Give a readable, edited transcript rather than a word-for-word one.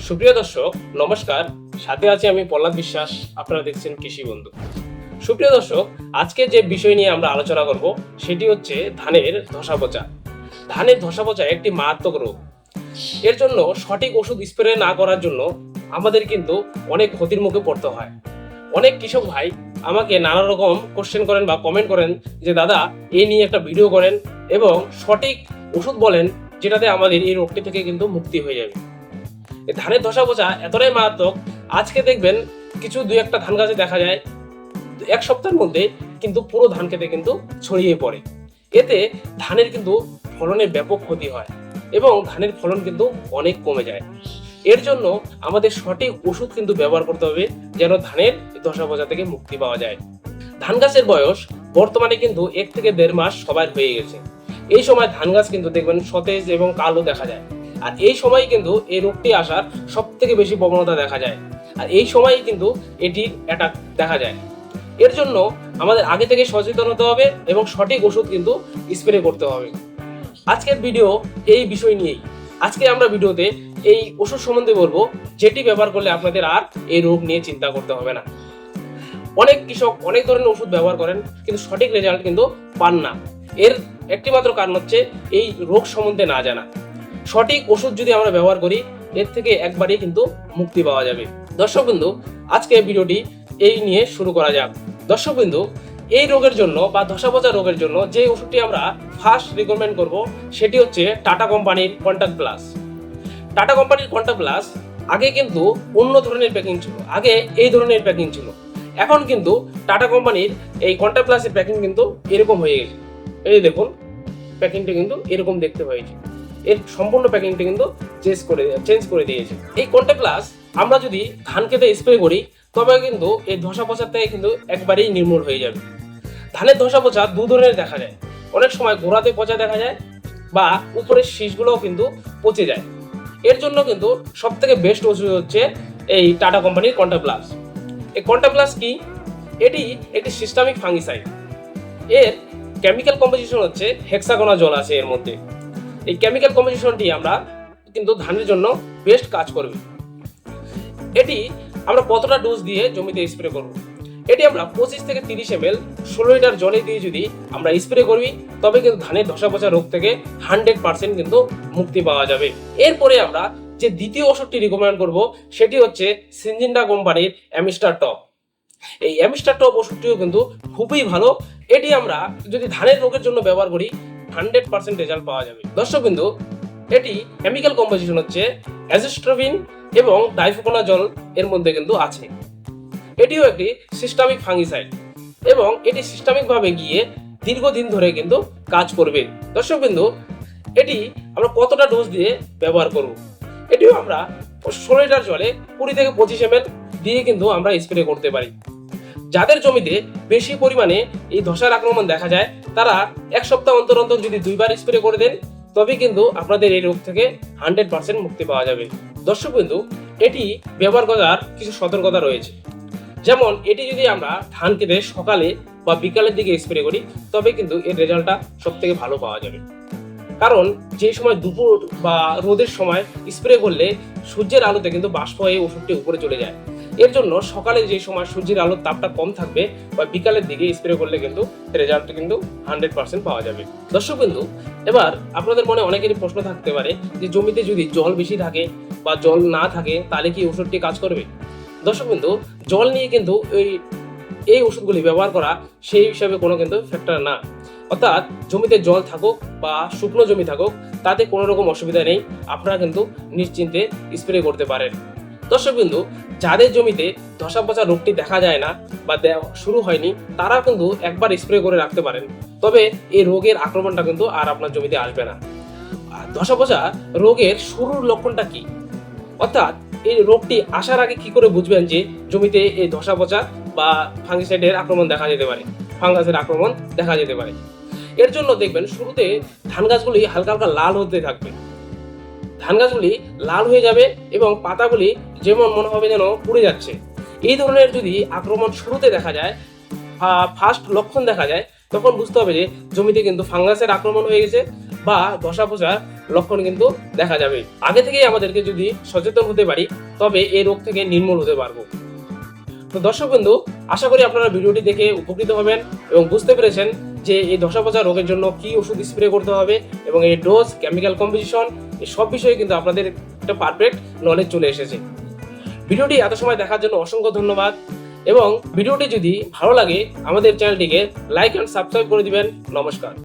সুপ্রিয় দর্শক নমস্কার, সাথে আছি আমি পল্লাদ বিশ্বাস। আপনারা দেখছেন কৃষি বন্ধু। সুপ্রিয় দর্শক, আজকে যে বিষয় নিয়ে আমরা আলোচনা করব সেটি হচ্ছে ধানের ধসা পচা। ধানের ধসা পচা একটি মারাত্মক রোগ। এর জন্য সঠিক ওষুধ স্প্রে না করার জন্য আমাদের কিন্তু অনেক ক্ষতির মুখে পড়তে হয়। অনেক কৃষক ভাই আমাকে নানা রকম কোশ্চেন করেন বা কমেন্ট করেন যে দাদা এই নিয়ে একটা ভিডিও করেন এবং সঠিক ওষুধ বলেন যেটাতে আমাদের এই রোগটি থেকে কিন্তু মুক্তি হয়ে যাবে। ধানের ধসা পচা এতটাই মারাত্মক, আজকে দেখবেন কিছু দুই একটা ধান গাছে দেখা যায় এক সপ্তাহের মধ্যে কিন্তু পুরো ধান খেতে কিন্তু ছড়িয়ে পড়ে। এতে ধানের কিন্তু ফলনের ব্যাপক ক্ষতি হয় এবং ধানের ফলন কিন্তু অনেক কমে যায়। এর জন্য আমাদের সঠিক ওষুধ কিন্তু ব্যবহার করতে হবে যেন ধানের ধসা পচা থেকে মুক্তি পাওয়া যায়। ধান গাছের বয়স বর্তমানে কিন্তু 1 থেকে 1.5 মাস সবার হয়ে গেছে। এই সময় ধান গাছ কিন্তু দেখবেন সতেজ এবং কালো দেখা যায়। আর এই সময় কিন্তু এই রোগটি আসার সব থেকে বেশি প্রবণতা দেখা যায়। আর এই সময়ই কিন্তু এটির অ্যাটাক দেখা যায়। এর জন্য আমাদের আগে থেকে সচেতন হতে হবে এবং সঠিক ওষুধ কিন্তু স্প্রে করতে হবে। আজকের ভিডিও এই বিষয় নিয়েই। আজকে আমরা ভিডিওতে এই ওষুধ সম্বন্ধে বলবো যেটি ব্যবহার করলে আপনাদের আর এই রোগ নিয়ে চিন্তা করতে হবে না। অনেক কৃষক অনেক ধরনের ওষুধ ব্যবহার করেন কিন্তু সঠিক রেজাল্ট কিন্তু পান না। এর একটি মাত্র কারণ হচ্ছে এই রোগ সম্বন্ধে না জানা। সঠিক ওষুধ যদি আমরা ব্যবহার করি এর থেকে একবারেই কিন্তু মুক্তি পাওয়া যাবে। দর্শকবৃন্দু, আজকে ভিডিওটি এই নিয়ে শুরু করা যাক। দর্শকবৃন্দু, এই রোগের জন্য বা ধসা পচা রোগের জন্য যে ওষুধটি আমরা ফার্স্ট রিকমেন্ড করব সেটি হচ্ছে টাটা কোম্পানির কন্টাক্ট প্লাস। টাটা কোম্পানির কন্টাক্ট প্লাস আগে কিন্তু অন্য ধরনের প্যাকিং ছিল, আগে এই ধরনের প্যাকিং ছিল। এখন কিন্তু টাটা কোম্পানির এই কন্টাক্ট প্লাসের প্যাকিং কিন্তু এরকম হয়ে গেছে। এই দেখুন, প্যাকিংটা কিন্তু এরকম দেখতে হয়েছে। এর সম্পূর্ণ প্যাকিংটা কিন্তু চেঞ্জ করে দিয়েছে। এই কন্টাক্ট প্লাস আমরা যদি ধান খেতে স্প্রে করি তবে কিন্তু এই ধসা পচার থেকে কিন্তু একবারেই নির্মূল হয়ে যাবে। ধানের ধসা পচা দু ধরনের দেখা যায়। অনেক সময় গোড়াতে পচা দেখা যায় বা উপরের শীষগুলোও কিন্তু পচে যায়। এর জন্য কিন্তু সব থেকে বেস্ট ওষুধ হচ্ছে এই টাটা কোম্পানির কন্টাক্ট প্লাস। এই কন্টাক্ট প্লাস কি? এটি একটি সিস্টেমিক ফাঙ্গিসাইড। এর কেমিক্যাল কম্পোজিশন হচ্ছে হেক্সাগোনা জল আছে এর মধ্যে। এই কেমিক্যাল কম্পোজিশনটি আমরা কিন্তু ধানের জন্য বেস্ট কাজ করবে। এটি আমরা কতটা ডোজ দিয়ে জমিতে স্প্রে করব? এটি আমরা 25 থেকে 30 ml 16 লিটার জলে দিয়ে যদি আমরা স্প্রে করি তবে কিন্তু ধানের ধসা পচা রোগ থেকে 100% কিন্তু মুক্তি পাওয়া যাবে। এরপরে আমরা যে দ্বিতীয় ওষুধটি রিকমেন্ড করব সেটি হচ্ছে সিনজিন্ডা কোম্পানির অ্যামিস্টার টপ। এই অ্যামিস্টার টপ ওষুধটিও কিন্তু খুবই ভালো। এটি আমরা যদি ধানের রোগের জন্য ব্যবহার করি 100% রেজাল্ট পাওয়া যাবে। দর্শকবৃন্দু, এটি কেমিক্যাল কম্পোজিশন হচ্ছে অ্যাজিস্ট্রোবিন এবং ডাইফোকোনাজল এর মধ্যে কিন্তু আছে। এটিও একটি সিস্টেমিক ফাঙ্গিসাইড এবং এটি সিস্টেমিক ভাবে গিয়ে দীর্ঘদিন ধরে কিন্তু কাজ করবে। দর্শকবৃন্দু, এটি আমরা কতটা ডোজ দিয়ে ব্যবহার করব? এটিও আমরা 16 লিটার জলে 20 থেকে 25 ml দিয়ে কিন্তু আমরা স্প্রে করতে পারি। যাদের জমিতে বেশি পরিমাণে এই ধসার আক্রমণ দেখা যায় তারা এক সপ্তাহ অন্তর অন্তর যদি 2 বার স্প্রে করে দেন তবে কিন্তু আপনাদের এই রোগ থেকে 100% মুক্তি পাওয়া যাবে। দর্শকবৃন্দু, এটি ব্যবহার করার কিছু সতর্কতা রয়েছে। যেমন এটি যদি আমরা ধান কেটে সকালে বা বিকালের দিকে স্প্রে করি তবে কিন্তু এর রেজাল্টটা সব থেকে ভালো পাওয়া যাবে। কারণ যে সময় দুপুর বা রোদের সময় স্প্রে করলে সূর্যের আলোতে কিন্তু বাষ্প হয়ে ওষুধটি উপরে চলে যায়। এর জন্য সকালে যে সময় সূর্যের আলোর তাপটা কম থাকবে বা বিকালের দিকে স্প্রে করলে কিন্তু রেজাল্ট কিন্তু 100% পাওয়া যাবে। দর্শকবৃন্দু, এবার আপনাদের মনে অনেকেরই প্রশ্ন থাকতে পারে যে জমিতে যদি জল বেশি থাকে বা জল না থাকে তাহলে কি ওষুধটি কাজ করবে? দর্শকবৃন্দু, জল নিয়ে কিন্তু এই ওষুধগুলি ব্যবহার করা সেই হিসাবে কোনো কিন্তু ফ্যাক্টর না। অর্থাৎ জমিতে জল থাকুক বা শুকনো জমি থাকুক তাতে কোনো রকম অসুবিধা নেই, আপনারা কিন্তু নিশ্চিন্তে স্প্রে করতে পারেন। দর্শকবৃন্দু, যাদের জমিতে ধসা পচা রোগটি দেখা যায় না বা শুরু হয়নি তারা কিন্তু একবার স্প্রে করে রাখতে পারেন, তবে এই রোগের আক্রমণটা কিন্তু আর আপনার জমিতে আসবে না। আর ধসা পচা রোগের শুরুর লক্ষণটা কি? অর্থাৎ এই রোগটি আসার আগে কি করে বুঝবেন যে জমিতে এই ধসা পচা বা ফাঙ্গিসাইডের আক্রমণ দেখা যেতে পারে, ফাঙ্গাসের আক্রমণ দেখা যেতে পারে? এর জন্য দেখবেন শুরুতে ধান গাছগুলি হালকা হালকা লাল হতে থাকবে। ধান গাছগুলি লাল হয়ে যাবে এবং পাতাগুলি যেমন মনে হবে যেন পুড়ে যাচ্ছে। এই ধরনের যদি আক্রমণ শুরুতে দেখা যায়, ফার্স্ট লক্ষণ দেখা যায়, তখন বুঝতে হবে যে জমিতে কিন্তু ফাঙ্গাসের আক্রমণ হয়ে গেছে বা ধসা পচার লক্ষণ কিন্তু দেখা যাবে। আগে থেকেই আমাদেরকে যদি সচেতন হতে পারি তবে এই রোগ থেকে নির্মূল হতে পারবো। তো দর্শক বন্ধু, আশা করি আপনারা ভিডিওটি দেখে উপকৃত হবেন এবং বুঝতে পেরেছেন যে এই ধসা পচা রোগের জন্য কি ওষুধ স্প্রে করতে হবে এবং এই ডোজ, কেমিক্যাল কম্পোজিশন, এই সব বিষয়ে কিন্তু আপনাদের একটা পারফেক্ট নলেজ চলে এসেছে। ভিডিওটি এত সময় দেখার জন্য অসংখ্য ধন্যবাদ এবং ভিডিওটি যদি ভালো লাগে আমাদের চ্যানেলটিকে লাইক অ্যান্ড সাবস্ক্রাইব করে দিবেন। নমস্কার।